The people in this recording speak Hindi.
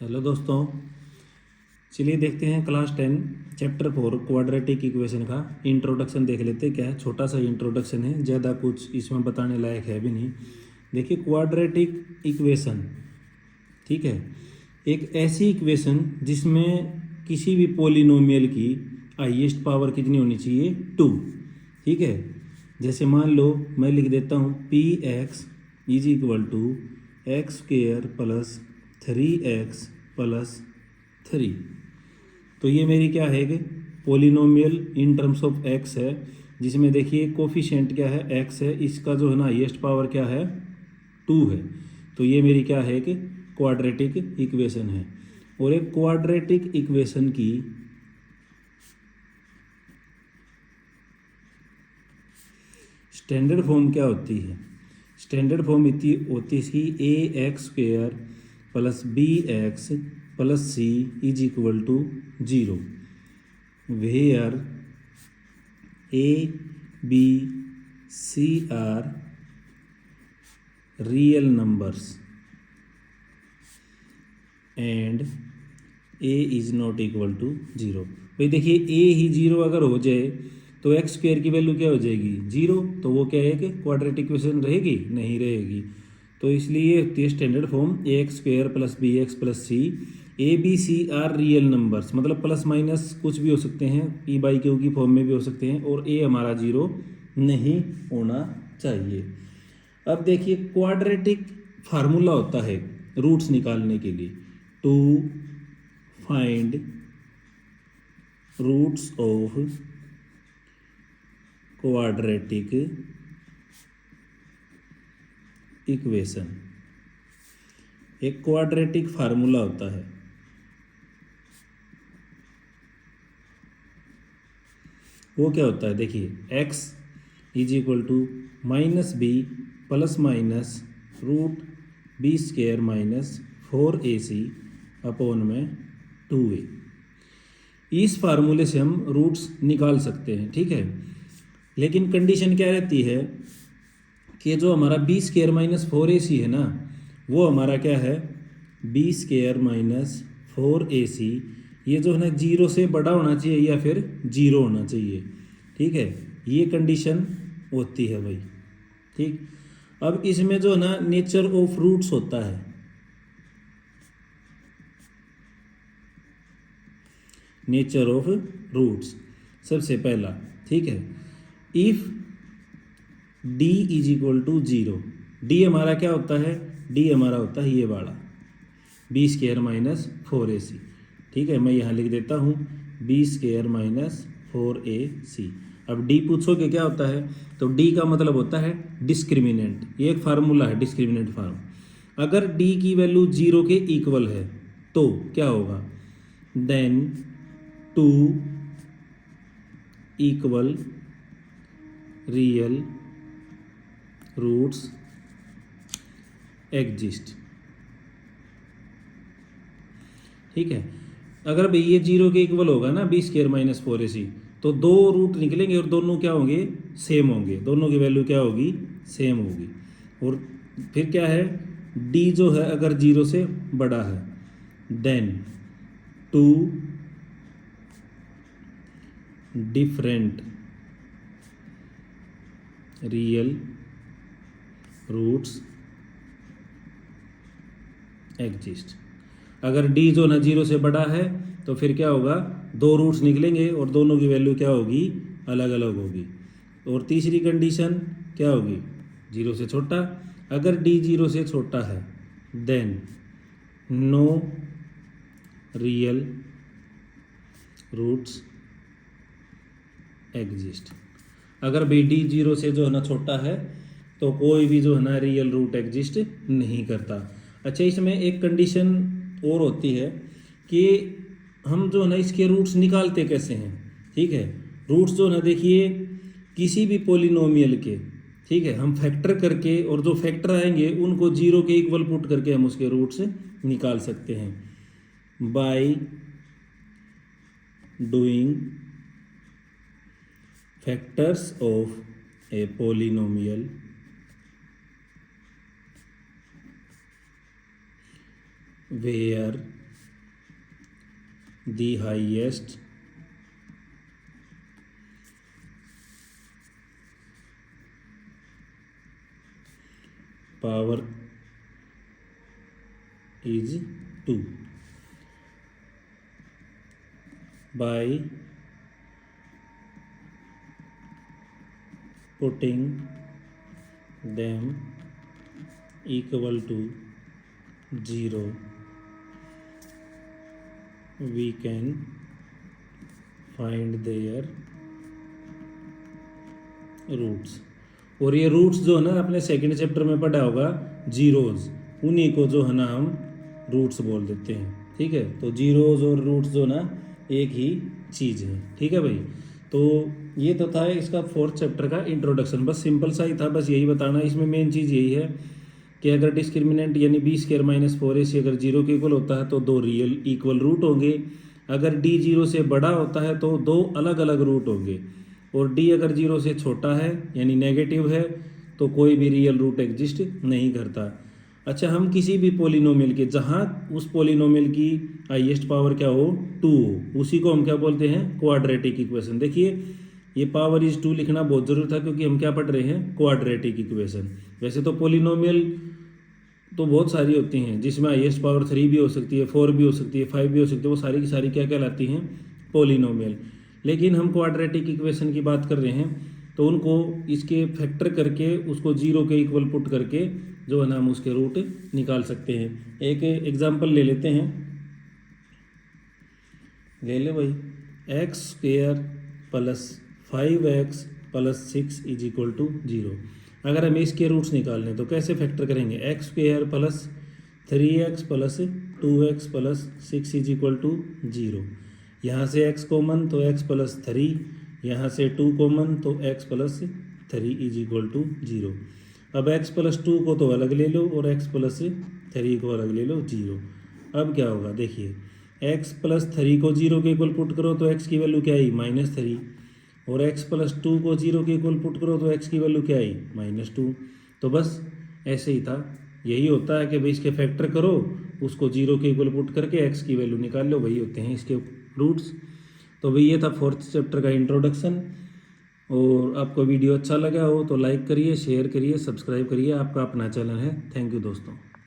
हेलो दोस्तों, चलिए देखते हैं क्लास 10 चैप्टर 4 क्वाड्रेटिक इक्वेशन का इंट्रोडक्शन देख लेते हैं। क्या है, छोटा सा इंट्रोडक्शन है, ज़्यादा कुछ इसमें बताने लायक है भी नहीं। देखिए क्वाड्रेटिक इक्वेशन, ठीक है, एक ऐसी इक्वेशन जिसमें किसी भी पॉलिनोमियल की हाईएस्ट पावर कितनी होनी चाहिए, 2। ठीक है, जैसे मान लो मैं लिख देता हूँ p x is equal to x square plus 3x plus 3। तो ये मेरी क्या है कि polynomial in terms of x है, जिसमें देखिए कोफिशिएंट क्या है, x है, इसका जो है ना हाईएस्ट पावर क्या है, 2 है। तो ये मेरी क्या है कि क्वाड्रेटिक इक्वेशन है। और एक क्वाड्रेटिक इक्वेशन की स्टैंडर्ड फॉर्म क्या होती है? स्टैंडर्ड फॉर्म इतनी होती थी A x square plus B x plus C is equal to 0, where A B C are real numbers and A is not equal to 0। भाई देखिए ए ही 0 अगर हो जाए तो एक्स स्क्वेयर की वैल्यू क्या हो जाएगी, 0। तो वो क्या है कि क्वाड्रेटिक इक्वेशन रहेगी, नहीं रहेगी। तो इसलिए होती है standard form a x square plus B x plus c, a B C are real numbers, मतलब प्लस माइनस कुछ भी हो सकते हैं, पी बाई क्यू की फॉर्म में भी हो सकते हैं, और ए हमारा 0 नहीं होना चाहिए। अब देखिए क्वाड्रेटिक फार्मूला होता है रूट्स निकालने के लिए, to find roots of quadratic equation. एक क्वाड्रेटिक फार्मूला होता है, वो क्या होता है, देखिए x is equal to minus b plus minus root b square minus 4ac upon में 2a। इस फार्मूले से हम रूट्स निकाल सकते हैं, ठीक है। लेकिन कंडीशन क्या रहती है कि जो हमारा बी स्क्वेयर माइनस 4ac है ना, वो हमारा क्या है, बी स्क्वेयर माइनस 4ac, ये जो है ना 0 से बड़ा होना चाहिए या फिर 0 होना चाहिए, ठीक है। ये कंडीशन होती है भाई, ठीक। अब इसमें जो है ना नेचर ऑफ रूट्स होता है, नेचर ऑफ रूट्स सबसे पहला, ठीक है। If d is equal to 0, d हमारा क्या होता है, डी हमारा होता है ये वाला बी स्क्वेयर माइनस 4ac, ठीक है। मैं यहाँ लिख देता हूँ बी स्क्वेयर माइनस 4ac। अब डी पूछोगे क्या होता है, तो डी का मतलब होता है डिस्क्रिमिनेंट, ये एक फार्मूला है डिस्क्रिमिनेंट फार्म। अगर डी की वैल्यू 0 के इक्वल है तो क्या होगा, then 2 equal real roots exist, ठीक है। अगर भाई ये 0 के इक्वल होगा ना बी स्क्वेयर माइनस 4ac, तो दो रूट निकलेंगे और दोनों क्या होंगे, सेम होंगे, दोनों की वैल्यू क्या होगी, सेम होगी। और फिर क्या है, डी जो है अगर 0 से बड़ा है, then 2 different real roots exist. अगर डी जो ना 0 से बड़ा है तो फिर क्या होगा, दो रूट्स निकलेंगे और दोनों की वैल्यू क्या होगी, अलग अलग होगी। और तीसरी कंडीशन क्या होगी, 0 से छोटा। अगर डी 0 से छोटा है then no real roots exist. अगर भाई डी 0 से जो है ना छोटा है तो कोई भी जो है ना रियल रूट एग्जिस्ट नहीं करता। अच्छा, इसमें एक कंडीशन और होती है कि हम जो है ना इसके रूट्स निकालते कैसे हैं, ठीक है। रूट्स जो ना देखिए किसी भी पोलिनोमियल के, ठीक है, हम फैक्टर करके और जो फैक्टर आएंगे उनको 0 के इक्वल पुट करके हम उसके रूट्स निकाल सकते हैं by doing factors of a polynomial where the highest power is 2 by putting them equal to 0 we can find their roots. और ये रूट्स जो है ना अपने सेकंड चैप्टर में पढ़ा होगा, जीरोज, उन्हीं को जो है ना हम रूट्स बोल देते हैं। ठीक है, तो जीरोज और रूट्स जो ना एक ही चीज़ है। ठीक है भाई, तो ये तो था इसका फोर्थ चैप्टर का इंट्रोडक्शन। बस सिंपल सा ही था, बस यही बताना। इसमें मेन चीज़ यही है कि अगर डिस्क्रिमिनेंट यानी b² - 4ac अगर 0 के इक्वल होता है तो 2 रियल इक्वल रूट होंगे। अगर d 0 से बड़ा होता है तो 2 अलग अलग रूट होंगे। और d अगर 0 से छोटा है यानी नेगेटिव है तो कोई भी रियल रूट एग्जिस्ट नहीं करता। अच्छा, हम किसी भी पोलिनोमियल के जहाँ उस पोलिनोमियल की हाईएस्ट पावर क्या हो, 2 हो, उसी को हम क्या बोलते हैं, क्वाड्रेटिक इक्वेशन। देखिए ये पावर इज 2 लिखना बहुत जरूरी था क्योंकि हम क्या पढ़ रहे हैं, क्वाड्रेटिक इक्वेशन। वैसे तो पोलिनोमियल तो बहुत सारी होती हैं जिसमें हाईएस्ट पावर 3 भी हो सकती है, 4 भी हो सकती है, 5 भी हो सकती है, वो सारी की सारी क्या कहलाती हैं, पोलिनोमियल। लेकिन हम क्वाड्रेटिक इक्वेशन की बात कर रहे हैं तो उनको इसके फैक्टर करके उसको 0 के इक्वल पुट करके जो है ना हम उसके रूट निकाल सकते हैं। एक एग्जांपल ले लेते हैं, ले ले भाई, x² + 5x + 6 = 0। अगर हमें इसके रूट्स निकालने तो कैसे फैक्टर करेंगे, x² + 3x + 2x + 6 = 0। यहाँ से x कॉमन तो x + 3, यहाँ से 2 कॉमन तो x + 3 = 0। अब x + 2 को तो अलग ले लो और x + 3 को अलग ले लो, 0। अब क्या होगा, देखिए x + 3 को 0 के इक्वल पुट करो तो x की वैल्यू क्या आई, -3। और x + 2 को 0 के इक्वल पुट करो तो x की वैल्यू क्या आई, -2। तो बस ऐसे ही था, यही होता है कि भाई इसके फैक्टर करो, उसको 0 के इक्वल पुट करके x की वैल्यू निकाल लो, वही होते हैं इसके रूट्स। तो भाई ये था फोर्थ चैप्टर का इंट्रोडक्शन। और आपको वीडियो अच्छा लगा हो तो लाइक करिए, शेयर करिए, सब्सक्राइब करिए। आपका अपना चैनल है। थैंक यू दोस्तों।